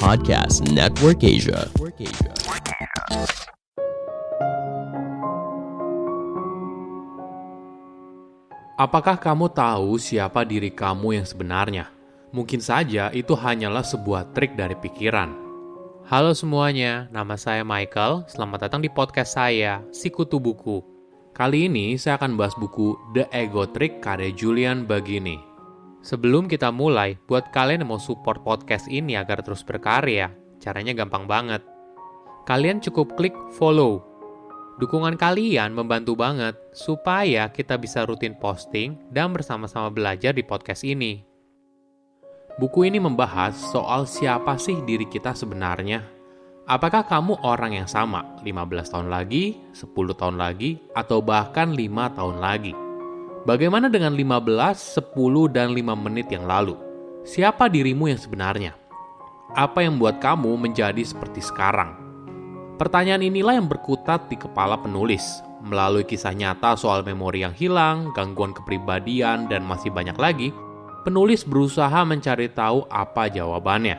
Podcast Network Asia. Apakah kamu tahu siapa diri kamu yang sebenarnya? Mungkin saja itu hanyalah sebuah trik dari pikiran. Halo semuanya, nama saya Michael. Selamat datang di podcast saya, Sikutu Buku. Kali ini saya akan bahas buku The Ego Trick karya Julian Baggini. Sebelum kita mulai, buat kalian yang mau support podcast ini agar terus berkarya, caranya gampang banget. Kalian cukup klik follow. Dukungan kalian membantu banget supaya kita bisa rutin posting dan bersama-sama belajar di podcast ini. Buku ini membahas soal siapa sih diri kita sebenarnya. Apakah kamu orang yang sama 15 tahun lagi, 10 tahun lagi, atau bahkan 5 tahun lagi? Bagaimana dengan 15, 10, dan 5 menit yang lalu? Siapa dirimu yang sebenarnya? Apa yang membuat kamu menjadi seperti sekarang? Pertanyaan inilah yang berkutat di kepala penulis. Melalui kisah nyata soal memori yang hilang, gangguan kepribadian, dan masih banyak lagi, penulis berusaha mencari tahu apa jawabannya.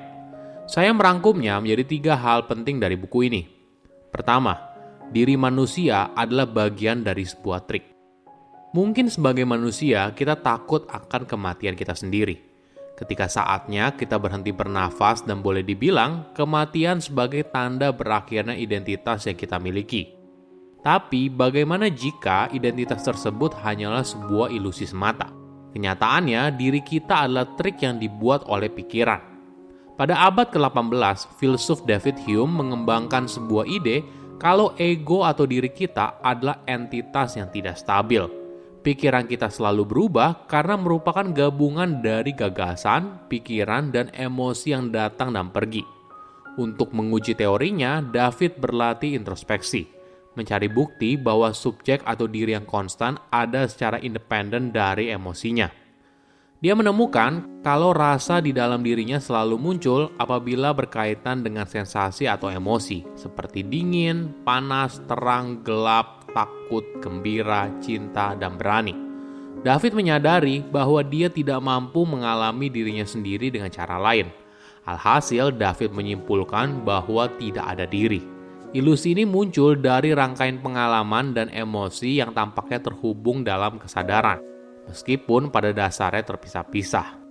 Saya merangkumnya menjadi 3 hal penting dari buku ini. Pertama, diri manusia adalah bagian dari sebuah trik. Mungkin sebagai manusia, kita takut akan kematian kita sendiri. Ketika saatnya kita berhenti bernafas dan boleh dibilang kematian sebagai tanda berakhirnya identitas yang kita miliki. Tapi bagaimana jika identitas tersebut hanyalah sebuah ilusi semata? Kenyataannya, diri kita adalah trik yang dibuat oleh pikiran. Pada abad ke-18, filsuf David Hume mengembangkan sebuah ide kalau ego atau diri kita adalah entitas yang tidak stabil. Pikiran kita selalu berubah karena merupakan gabungan dari gagasan, pikiran, dan emosi yang datang dan pergi. Untuk menguji teorinya, David berlatih introspeksi, mencari bukti bahwa subjek atau diri yang konstan ada secara independen dari emosinya. Dia menemukan kalau rasa di dalam dirinya selalu muncul apabila berkaitan dengan sensasi atau emosi, seperti dingin, panas, terang, gelap, takut, gembira, cinta, dan berani. David menyadari bahwa dia tidak mampu mengalami dirinya sendiri dengan cara lain. Alhasil, David menyimpulkan bahwa tidak ada diri. Ilusi ini muncul dari rangkaian pengalaman dan emosi yang tampaknya terhubung dalam kesadaran, meskipun pada dasarnya terpisah-pisah.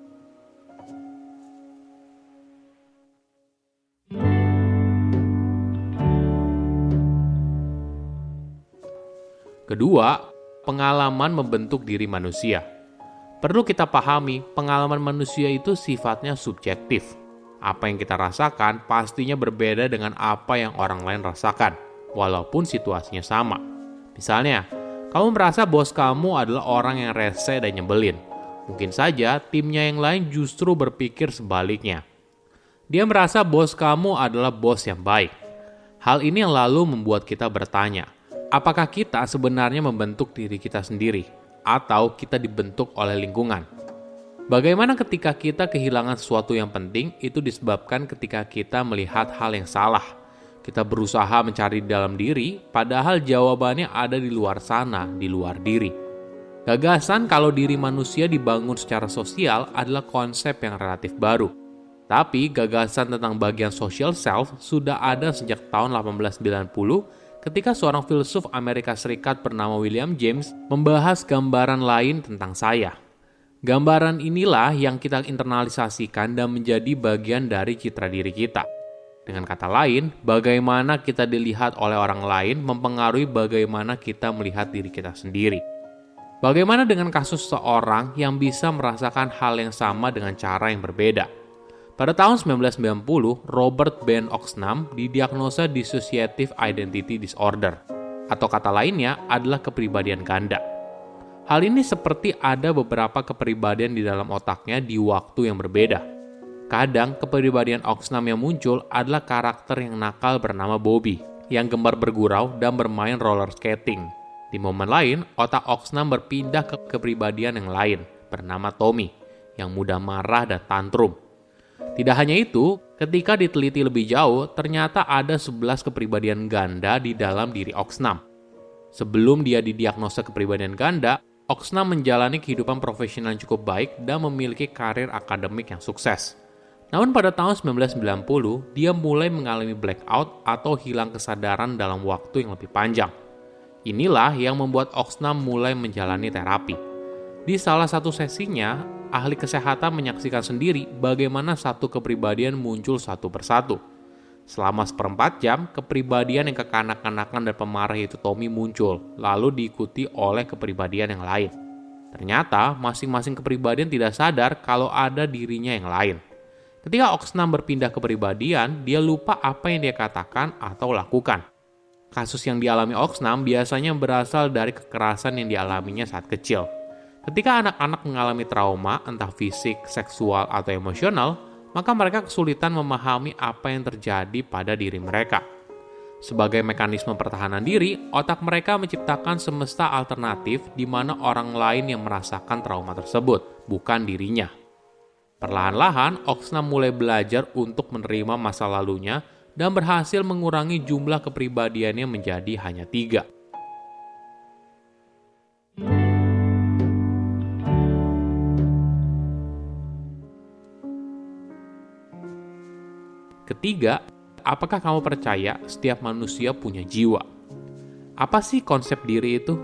Kedua, pengalaman membentuk diri manusia. Perlu kita pahami, pengalaman manusia itu sifatnya subjektif. Apa yang kita rasakan pastinya berbeda dengan apa yang orang lain rasakan, walaupun situasinya sama. Misalnya, kamu merasa bos kamu adalah orang yang rese dan nyebelin. Mungkin saja timnya yang lain justru berpikir sebaliknya. Dia merasa bos kamu adalah bos yang baik. Hal ini yang lalu membuat kita bertanya, apakah kita sebenarnya membentuk diri kita sendiri, atau kita dibentuk oleh lingkungan? Bagaimana ketika kita kehilangan sesuatu yang penting, itu disebabkan ketika kita melihat hal yang salah. Kita berusaha mencari di dalam diri, padahal jawabannya ada di luar sana, di luar diri. Gagasan kalau diri manusia dibangun secara sosial adalah konsep yang relatif baru. Tapi gagasan tentang bagian social self sudah ada sejak tahun 1890, ketika seorang filsuf Amerika Serikat bernama William James membahas gambaran lain tentang saya. Gambaran inilah yang kita internalisasikan dan menjadi bagian dari citra diri kita. Dengan kata lain, bagaimana kita dilihat oleh orang lain mempengaruhi bagaimana kita melihat diri kita sendiri. Bagaimana dengan kasus seorang yang bisa merasakan hal yang sama dengan cara yang berbeda? Pada tahun 1990, Robert Ben Oxnam didiagnosa dissociative identity disorder, atau kata lainnya adalah kepribadian ganda. Hal ini seperti ada beberapa kepribadian di dalam otaknya di waktu yang berbeda. Kadang kepribadian Oxnam yang muncul adalah karakter yang nakal bernama Bobby, yang gemar bergurau dan bermain roller skating. Di momen lain, otak Oxnam berpindah ke kepribadian yang lain, bernama Tommy, yang mudah marah dan tantrum. Tidak hanya itu, ketika diteliti lebih jauh, ternyata ada 11 kepribadian ganda di dalam diri Oxnam. Sebelum dia didiagnosa kepribadian ganda, Oxnam menjalani kehidupan profesional yang cukup baik dan memiliki karir akademik yang sukses. Namun pada tahun 1990, dia mulai mengalami blackout atau hilang kesadaran dalam waktu yang lebih panjang. Inilah yang membuat Oxnam mulai menjalani terapi. Di salah satu sesinya, ahli kesehatan menyaksikan sendiri bagaimana satu kepribadian muncul satu persatu. Selama 1/4 jam, kepribadian yang kekanak-kanakan dan pemarah itu Tommy muncul, lalu diikuti oleh kepribadian yang lain. Ternyata, masing-masing kepribadian tidak sadar kalau ada dirinya yang lain. Ketika Oxnam berpindah kepribadian, dia lupa apa yang dia katakan atau lakukan. Kasus yang dialami Oxnam biasanya berasal dari kekerasan yang dialaminya saat kecil. Ketika anak-anak mengalami trauma, entah fisik, seksual, atau emosional, maka mereka kesulitan memahami apa yang terjadi pada diri mereka. Sebagai mekanisme pertahanan diri, otak mereka menciptakan semesta alternatif di mana orang lain yang merasakan trauma tersebut, bukan dirinya. Perlahan-lahan, Oxnam mulai belajar untuk menerima masa lalunya dan berhasil mengurangi jumlah kepribadiannya menjadi hanya 3. Ketiga, apakah kamu percaya setiap manusia punya jiwa? Apa sih konsep diri itu?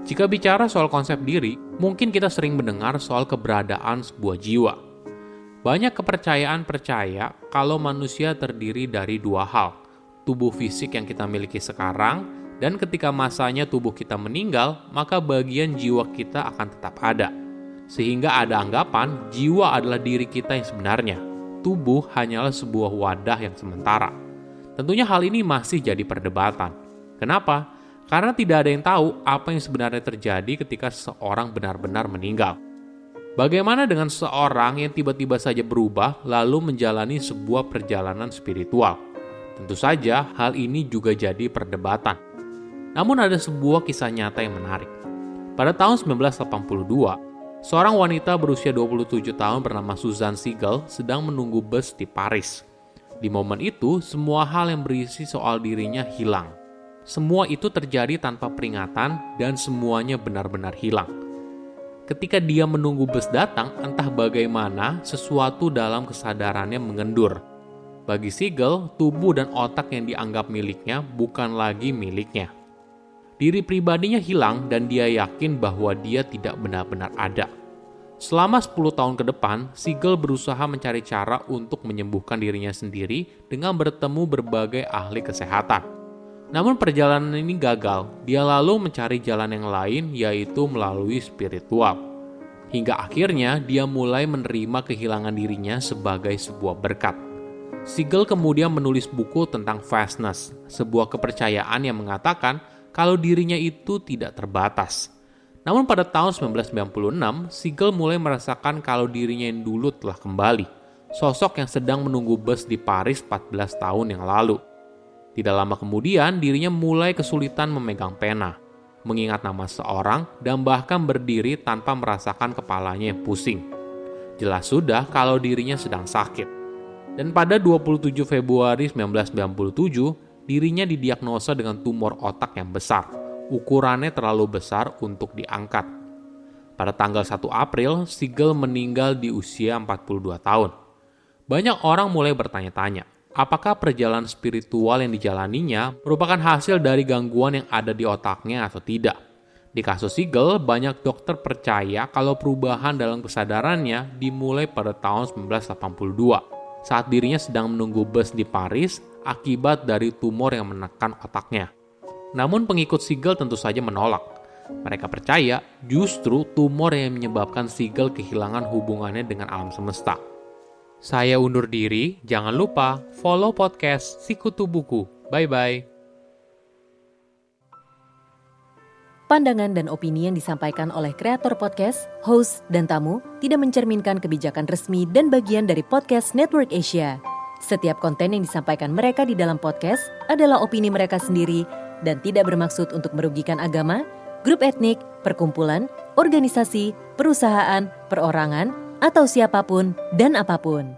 Jika bicara soal konsep diri, mungkin kita sering mendengar soal keberadaan sebuah jiwa. Banyak kepercayaan percaya kalau manusia terdiri dari 2 hal, tubuh fisik yang kita miliki sekarang, dan ketika masanya tubuh kita meninggal, maka bagian jiwa kita akan tetap ada. Sehingga ada anggapan jiwa adalah diri kita yang sebenarnya. Tubuh hanyalah sebuah wadah yang sementara. Tentunya hal ini masih jadi perdebatan. Kenapa? Karena tidak ada yang tahu apa yang sebenarnya terjadi ketika seseorang benar-benar meninggal. Bagaimana dengan seseorang yang tiba-tiba saja berubah lalu menjalani sebuah perjalanan spiritual? Tentu saja hal ini juga jadi perdebatan. Namun ada sebuah kisah nyata yang menarik. Pada tahun 1982, seorang wanita berusia 27 tahun bernama Susan Siegel sedang menunggu bus di Paris. Di momen itu, semua hal yang berisi soal dirinya hilang. Semua itu terjadi tanpa peringatan dan semuanya benar-benar hilang. Ketika dia menunggu bus datang, entah bagaimana sesuatu dalam kesadarannya mengendur. Bagi Siegel, tubuh dan otak yang dianggap miliknya bukan lagi miliknya. Diri pribadinya hilang dan dia yakin bahwa dia tidak benar-benar ada. Selama 10 tahun ke depan, Siegel berusaha mencari cara untuk menyembuhkan dirinya sendiri dengan bertemu berbagai ahli kesehatan. Namun perjalanan ini gagal, dia lalu mencari jalan yang lain yaitu melalui spiritual. Hingga akhirnya dia mulai menerima kehilangan dirinya sebagai sebuah berkat. Siegel kemudian menulis buku tentang vastness, sebuah kepercayaan yang mengatakan kalau dirinya itu tidak terbatas. Namun pada tahun 1996, Siegel mulai merasakan kalau dirinya yang dulu telah kembali, sosok yang sedang menunggu bus di Paris 14 tahun yang lalu. Tidak lama kemudian, dirinya mulai kesulitan memegang pena, mengingat nama seorang, dan bahkan berdiri tanpa merasakan kepalanya yang pusing. Jelas sudah kalau dirinya sedang sakit. Dan pada 27 Februari 1997, dirinya didiagnosa dengan tumor otak yang besar. Ukurannya terlalu besar untuk diangkat. Pada tanggal 1 April, Siegel meninggal di usia 42 tahun. Banyak orang mulai bertanya-tanya, apakah perjalanan spiritual yang dijalaninya merupakan hasil dari gangguan yang ada di otaknya atau tidak? Di kasus Siegel, banyak dokter percaya kalau perubahan dalam kesadarannya dimulai pada tahun 1982, saat dirinya sedang menunggu bus di Paris akibat dari tumor yang menekan otaknya. Namun pengikut Siegel tentu saja menolak. Mereka percaya justru tumor yang menyebabkan Siegel kehilangan hubungannya dengan alam semesta. Saya undur diri, jangan lupa follow podcast Sikutu Buku. Bye-bye. Pandangan dan opini yang disampaikan oleh kreator podcast, host, dan tamu tidak mencerminkan kebijakan resmi dan bagian dari podcast Network Asia. Setiap konten yang disampaikan mereka di dalam podcast adalah opini mereka sendiri dan tidak bermaksud untuk merugikan agama, grup etnik, perkumpulan, organisasi, perusahaan, perorangan, atau siapapun dan apapun.